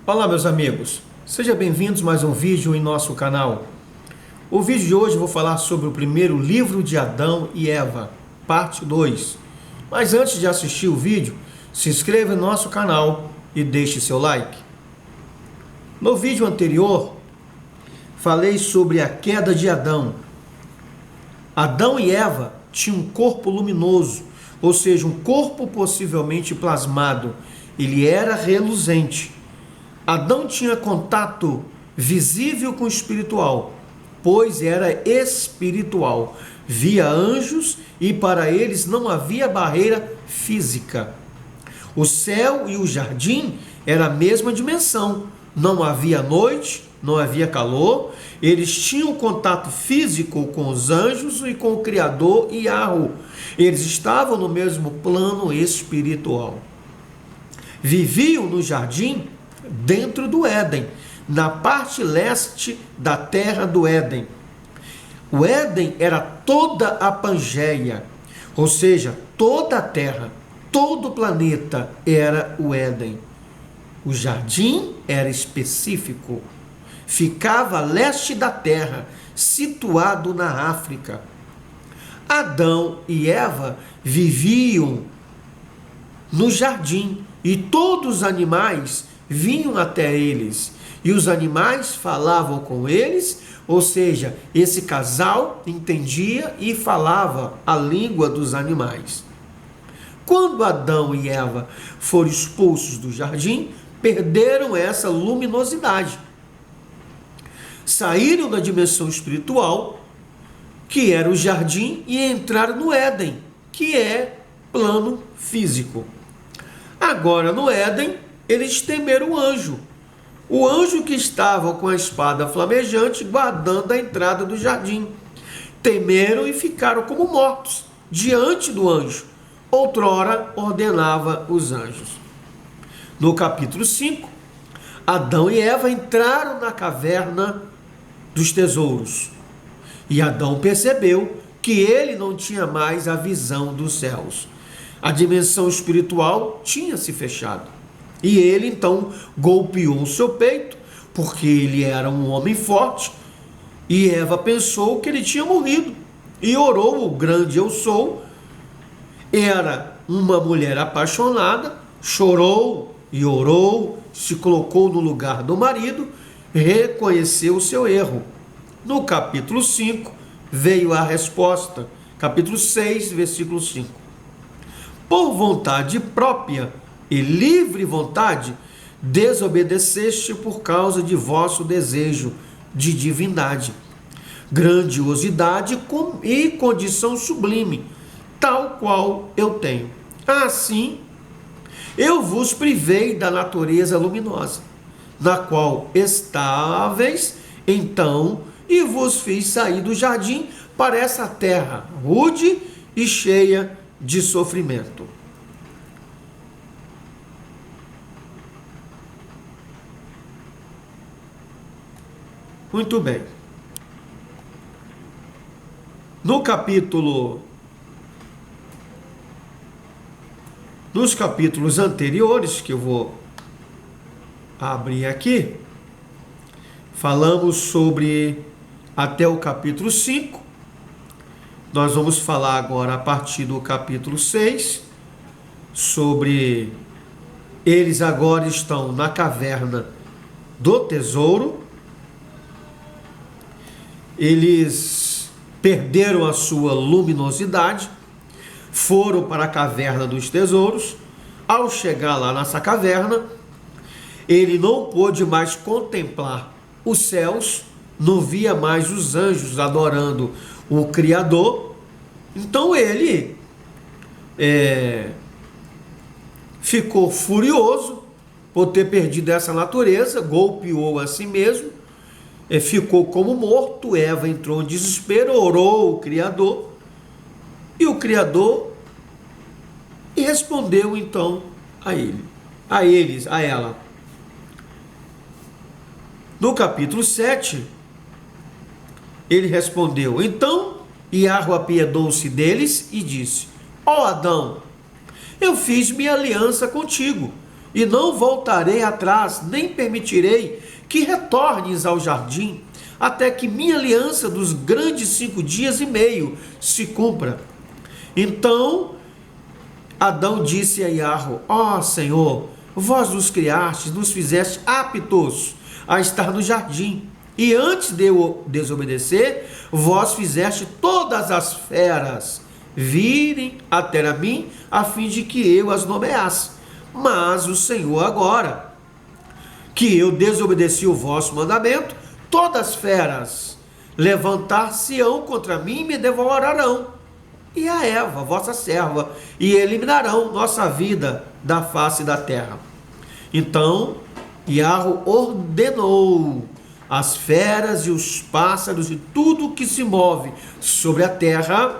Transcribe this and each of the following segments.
Olá, meus amigos, sejam bem-vindos a mais um vídeo em nosso canal. O vídeo de hoje eu vou falar sobre o primeiro livro de Adão e Eva, parte 2. Mas antes de assistir o vídeo, se inscreva no nosso canal e deixe seu like. No vídeo anterior, falei sobre a queda de Adão. Adão e Eva tinham um corpo luminoso, ou seja, um corpo possivelmente plasmado. Ele era reluzente. Adão tinha contato visível com o espiritual, pois era espiritual. Via anjos e para eles não havia barreira física. O céu e o jardim eram a mesma dimensão. Não havia noite, não havia calor. Eles tinham contato físico com os anjos e com o Criador e Yahweh. Eles estavam no mesmo plano espiritual. Viviam no jardim dentro do Éden, na parte leste da terra do Éden. O Éden era toda a Pangeia, ou seja, toda a terra, todo o planeta era o Éden. O jardim era específico, ficava a leste da terra, situado na África. Adão e Eva viviam no jardim e todos os animais vinham até eles e os animais falavam com eles, ou seja, esse casal entendia e falava a língua dos animais. Quando Adão e Eva foram expulsos do jardim, perderam essa luminosidade. Saíram da dimensão espiritual, que era o jardim, e entraram no Éden, que é plano físico. Agora no Éden, eles temeram o anjo que estava com a espada flamejante guardando a entrada do jardim. Temeram e ficaram como mortos diante do anjo. Outrora ordenava os anjos. No capítulo 5, Adão e Eva entraram na caverna dos tesouros. E Adão percebeu que ele não tinha mais a visão dos céus. A dimensão espiritual tinha se fechado. E ele então golpeou o seu peito, porque ele era um homem forte, e Eva pensou que ele tinha morrido, e orou o grande eu sou. Era uma mulher apaixonada, chorou e orou, se colocou no lugar do marido, reconheceu o seu erro. No capítulo 5 veio a resposta, capítulo 6, versículo 5. Por vontade própria e livre vontade, desobedeceste por causa de vosso desejo de divindade, grandiosidade e condição sublime, tal qual eu tenho. Assim, eu vos privei da natureza luminosa, na qual estáveis, então, e vos fiz sair do jardim para essa terra rude e cheia de sofrimento. Muito bem. Nos capítulos anteriores, que eu vou abrir aqui, falamos sobre até o capítulo 5. Nós vamos falar agora a partir do capítulo 6 sobre eles agora estão na caverna do tesouro. Eles perderam a sua luminosidade, foram para a caverna dos tesouros. Ao chegar lá nessa caverna, ele não pôde mais contemplar os céus, não via mais os anjos adorando o Criador. Então ele ficou furioso por ter perdido essa natureza, golpeou a si mesmo, ficou como morto. Eva entrou em desespero, orou o Criador, e o Criador respondeu então a ela. No capítulo 7, ele respondeu: então Yahweh apiedou-se deles e disse: ó Adão, eu fiz minha aliança contigo, e não voltarei atrás, nem permitirei que retornes ao jardim, até que minha aliança dos grandes 5 dias e meio se cumpra. Então Adão disse a Iarro: ó Senhor, vós nos criastes, nos fizeste aptos a estar no jardim, e antes de eu desobedecer, vós fizeste todas as feras virem até a mim, a fim de que eu as nomeasse. Mas o Senhor, agora que eu desobedeci o vosso mandamento, todas as feras levantar-se-ão contra mim e me devorarão, e a Eva, vossa serva, e eliminarão nossa vida da face da terra. Então Iarro ordenou as feras e os pássaros e tudo que se move sobre a terra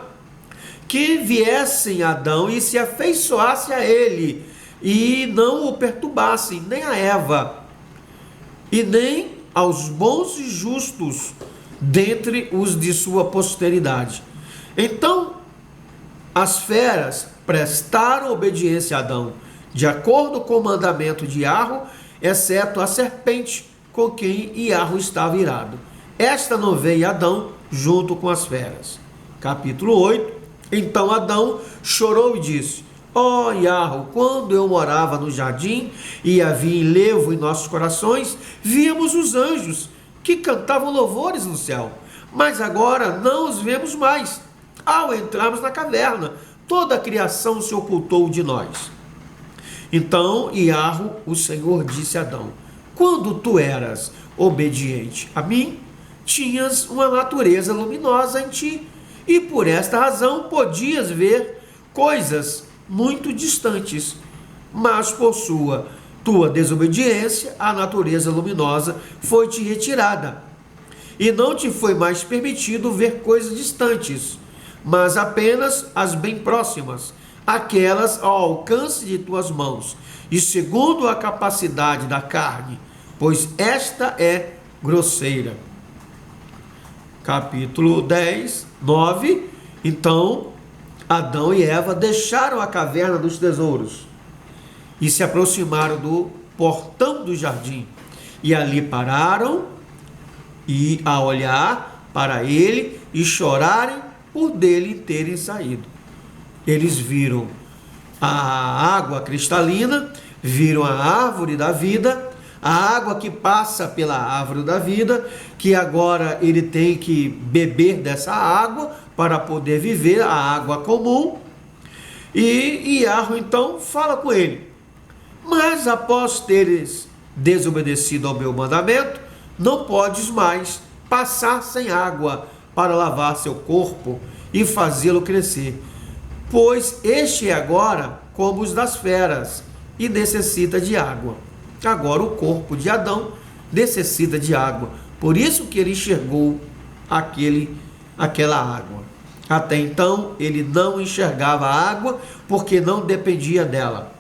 que viessem a Adão e se afeiçoasse a ele, e não o perturbassem, nem a Eva, e nem aos bons e justos dentre os de sua posteridade. Então as feras prestaram obediência a Adão, de acordo com o mandamento de Iarro, exceto a serpente, com quem Iarro estava irado. Esta não veio a Adão junto com as feras. Capítulo 8. Então Adão chorou e disse: ó Iarro, quando eu morava no jardim e havia enlevo em nossos corações, víamos os anjos que cantavam louvores no céu, mas agora não os vemos mais. Ao entrarmos na caverna, toda a criação se ocultou de nós. Então Iarro, o Senhor, disse a Adão: quando tu eras obediente a mim, tinhas uma natureza luminosa em ti, e por esta razão podias ver coisas muito distantes. Mas por tua desobediência, a natureza luminosa foi-te retirada, e não te foi mais permitido ver coisas distantes, mas apenas as bem próximas, aquelas ao alcance de tuas mãos, e segundo a capacidade da carne, pois esta é grosseira. Capítulo 10, 9. Então Adão e Eva deixaram a caverna dos tesouros e se aproximaram do portão do jardim, e ali pararam e a olhar para ele e chorarem por dele terem saído. Eles viram a água cristalina, viram a árvore da vida, a água que passa pela árvore da vida, que agora ele tem que beber dessa água para poder viver, a água comum. E Iarro então fala com ele: mas após teres desobedecido ao meu mandamento, não podes mais passar sem água para lavar seu corpo e fazê-lo crescer, pois este é agora como os das feras e necessita de água. Agora o corpo de Adão necessita de água, por isso que ele enxergou aquela água. Até então ele não enxergava a água, porque não dependia dela.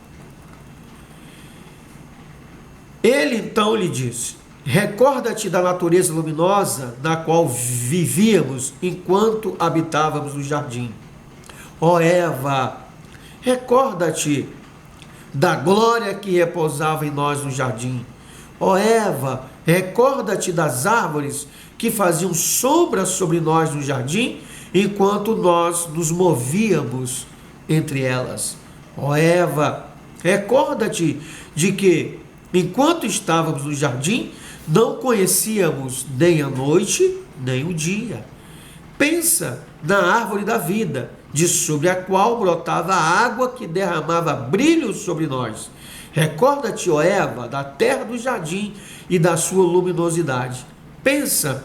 Ele então lhe disse: recorda-te da natureza luminosa na qual vivíamos enquanto habitávamos no jardim. Ó Eva, recorda-te da glória que repousava em nós no jardim. Ó Eva, recorda-te das árvores que faziam sombra sobre nós no jardim, enquanto nós nos movíamos entre elas. Ó Eva, recorda-te de que, enquanto estávamos no jardim, não conhecíamos nem a noite, nem o dia. Pensa na árvore da vida, de sobre a qual brotava a água que derramava brilho sobre nós. Recorda-te, ó Eva, da terra do jardim e da sua luminosidade. Pensa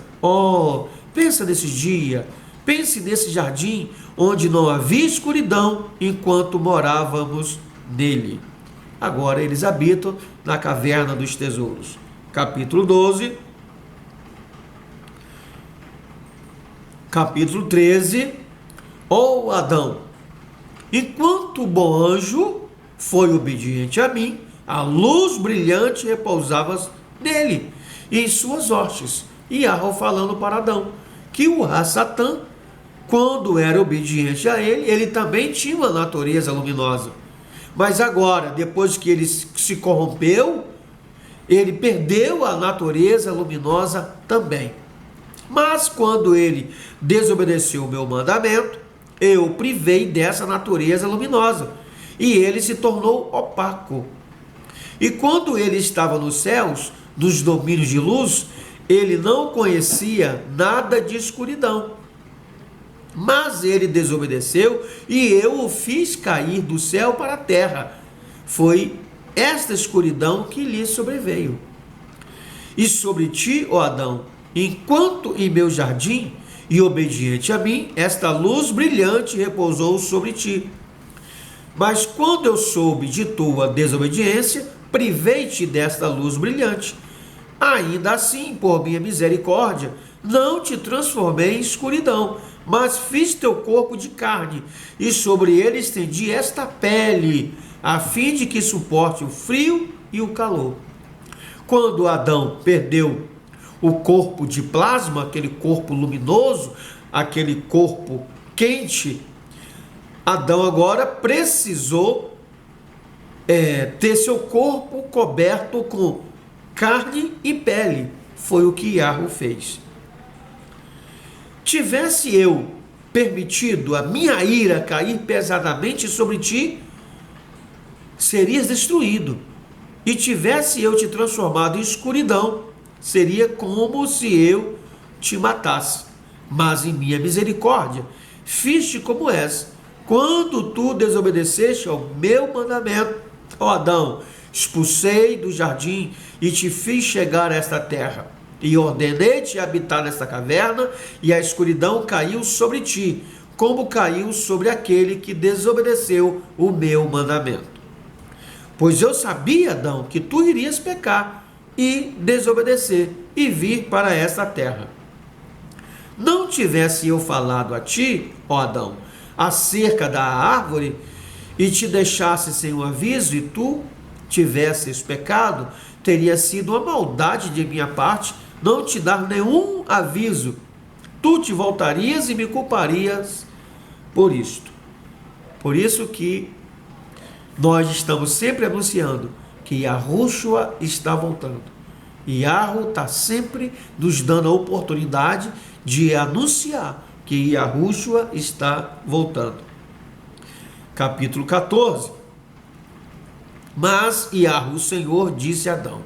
nesse dia, pense nesse jardim onde não havia escuridão enquanto morávamos nele. Agora eles habitam na caverna dos tesouros. Capítulo 12. Capítulo 13. Ó Adão, enquanto o bom anjo foi obediente a mim, a luz brilhante repousava nele e em suas hostes. E Iarro falando para Adão que o Satã, quando era obediente a ele, ele também tinha uma natureza luminosa. Mas agora, depois que ele se corrompeu, ele perdeu a natureza luminosa também. Mas quando ele desobedeceu o meu mandamento, eu o privei dessa natureza luminosa e ele se tornou opaco. E quando ele estava nos céus, dos domínios de luz, ele não conhecia nada de escuridão. Mas ele desobedeceu e eu o fiz cair do céu para a terra. Foi esta escuridão que lhe sobreveio. E sobre ti, ó Adão, enquanto em meu jardim, e obediente a mim, esta luz brilhante repousou sobre ti. Mas quando eu soube de tua desobediência, privei-te desta luz brilhante. Ainda assim, por minha misericórdia, não te transformei em escuridão, mas fiz teu corpo de carne, e sobre ele estendi esta pele, a fim de que suporte o frio e o calor. Quando Adão perdeu o corpo de plasma, aquele corpo luminoso, aquele corpo quente, Adão agora precisou ter seu corpo coberto com carne e pele. Foi o que Yahweh fez. Tivesse eu permitido a minha ira cair pesadamente sobre ti, serias destruído. E tivesse eu te transformado em escuridão, seria como se eu te matasse. Mas em minha misericórdia, fiz-te como és. Quando tu desobedeceste ao meu mandamento, ó Adão, expulsei do jardim e te fiz chegar a esta terra. E ordenei-te habitar nesta caverna, e a escuridão caiu sobre ti, como caiu sobre aquele que desobedeceu o meu mandamento. Pois eu sabia, Adão, que tu irias pecar e desobedecer e vir para esta terra. Não tivesse eu falado a ti, ó Adão, acerca da árvore, e te deixasse sem um aviso, e tu tivesses pecado, teria sido uma maldade de minha parte não te dar nenhum aviso. Tu te voltarias e me culparias por isto. Por isso que nós estamos sempre anunciando que Yahushua está voltando. E Yahweh está sempre nos dando a oportunidade de anunciar que Yahushua está voltando. Capítulo 14. Mas Yahweh, o Senhor, disse a Adão: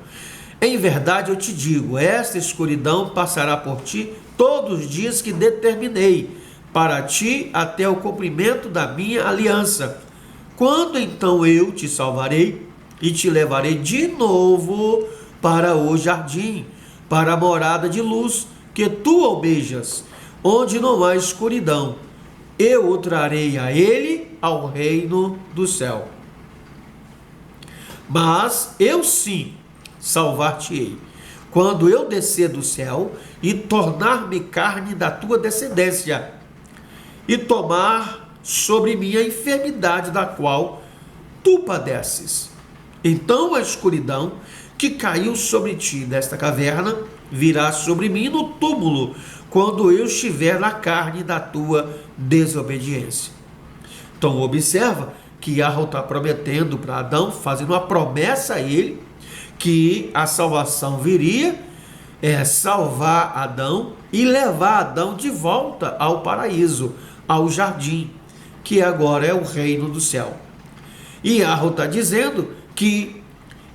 em verdade eu te digo, esta escuridão passará por ti todos os dias que determinei para ti até o cumprimento da minha aliança. Quando então eu te salvarei e te levarei de novo para o jardim, para a morada de luz que tu almejas, onde não há escuridão. Eu o trarei a ele ao reino do céu. Mas eu sim salvar-te-ei, quando eu descer do céu e tornar-me carne da tua descendência, e tomar sobre mim a enfermidade da qual tu padeces. Então a escuridão que caiu sobre ti nesta caverna virá sobre mim no túmulo, quando eu estiver na carne da tua desobediência. Então observa que Yahweh está prometendo para Adão, fazendo uma promessa a ele, que a salvação viria, salvar Adão e levar Adão de volta ao paraíso, ao jardim, que agora é o reino do céu. E Yahweh está dizendo que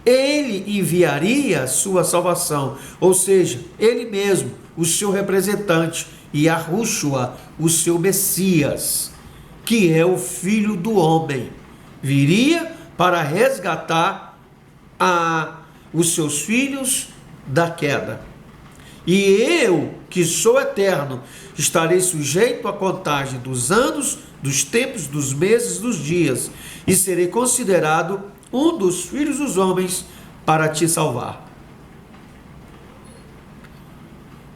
ele enviaria a sua salvação, ou seja, ele mesmo, o seu representante, Yahushua, o seu Messias, que é o Filho do Homem, viria para resgatar os seus filhos da queda. E eu, que sou eterno, estarei sujeito à contagem dos anos, dos tempos, dos meses, dos dias, e serei considerado um dos filhos dos homens para te salvar.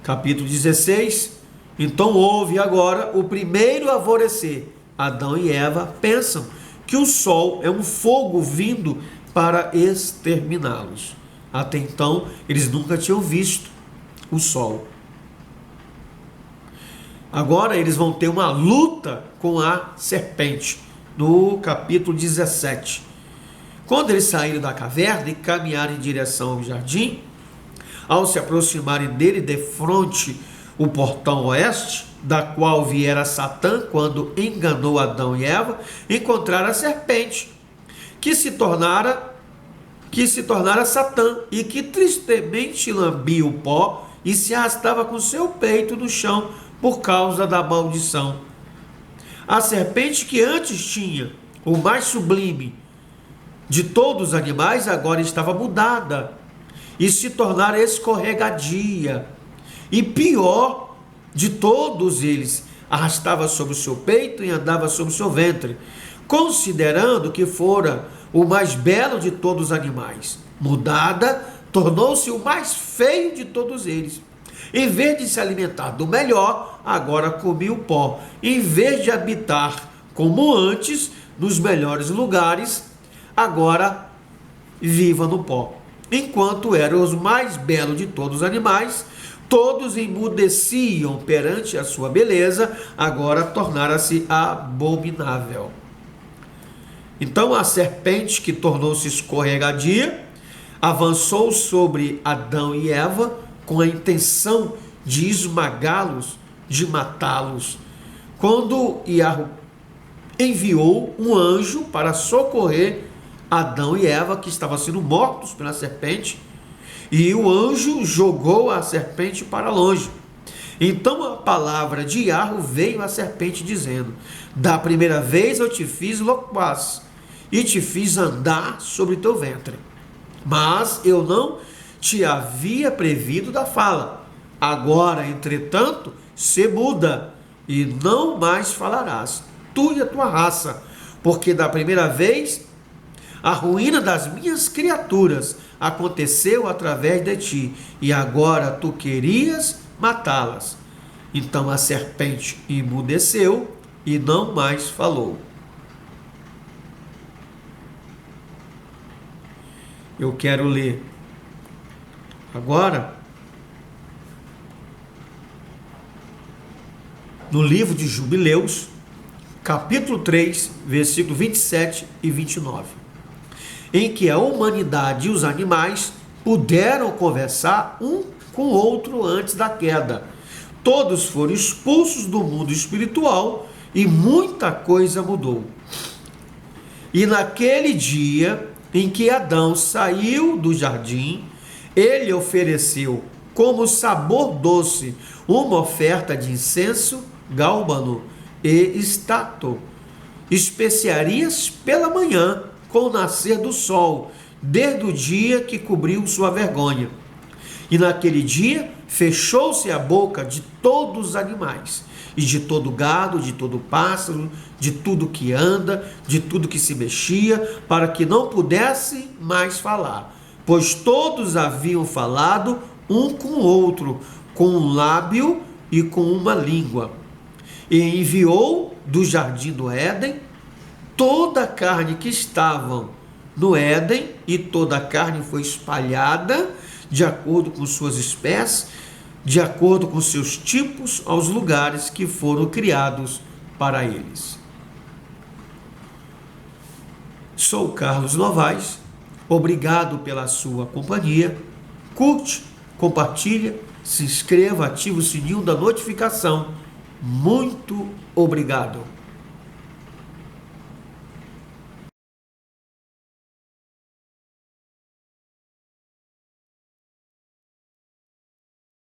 Capítulo 16. Então houve agora o primeiro alvorecer. Adão e Eva pensam que o sol é um fogo vindo para exterminá-los. Até então, eles nunca tinham visto o sol. Agora eles vão ter uma luta com a serpente, no capítulo 17. Quando eles saíram da caverna e caminharam em direção ao jardim, ao se aproximarem dele, defronte o portão oeste, da qual viera Satã quando enganou Adão e Eva, encontraram a serpente, que se tornara Satã, e que tristemente lambia o pó e se arrastava com seu peito no chão por causa da maldição. A serpente, que antes tinha o mais sublime de todos os animais, agora estava mudada e se tornara escorregadia. E pior de todos eles, arrastava sobre o seu peito e andava sobre o seu ventre, considerando que fora o mais belo de todos os animais. Mudada, tornou-se o mais feio de todos eles. Em vez de se alimentar do melhor, agora comia o pó. Em vez de habitar como antes, nos melhores lugares, agora viva no pó. Enquanto eram os mais belos de todos os animais, todos emudeciam perante a sua beleza, agora tornara-se abominável. Então a serpente, que tornou-se escorregadia, avançou sobre Adão e Eva com a intenção de esmagá-los, de matá-los. Quando Yahweh enviou um anjo para socorrer Adão e Eva, que estavam sendo mortos pela serpente, e o anjo jogou a serpente para longe. Então a palavra de Yahweh veio à serpente dizendo: da primeira vez eu te fiz loquaz e te fiz andar sobre teu ventre, mas eu não te havia previsto da fala. Agora, entretanto, se muda e não mais falarás, tu e a tua raça, porque da primeira vez a ruína das minhas criaturas aconteceu através de ti, e agora tu querias matá-las. Então a serpente emudeceu e não mais falou. Eu quero ler agora no livro de Jubileus, capítulo 3, versículo 27 e 29, em que a humanidade e os animais puderam conversar um com o outro antes da queda. Todos foram expulsos do mundo espiritual e muita coisa mudou. E naquele dia em que Adão saiu do jardim, ele ofereceu como sabor doce uma oferta de incenso, gálbano e estato, especiarias pela manhã, com o nascer do sol, desde o dia que cobriu sua vergonha. E naquele dia fechou-se a boca de todos os animais, e de todo gado, de todo pássaro, de tudo que anda, de tudo que se mexia, para que não pudessem mais falar, pois todos haviam falado um com o outro, com um lábio e com uma língua. E enviou do jardim do Éden toda a carne que estavam no Éden, e toda a carne foi espalhada de acordo com suas espécies, de acordo com seus tipos, aos lugares que foram criados para eles. Sou Carlos Novaes, obrigado pela sua companhia. Curte, compartilha, se inscreva, ative o sininho da notificação. Muito obrigado.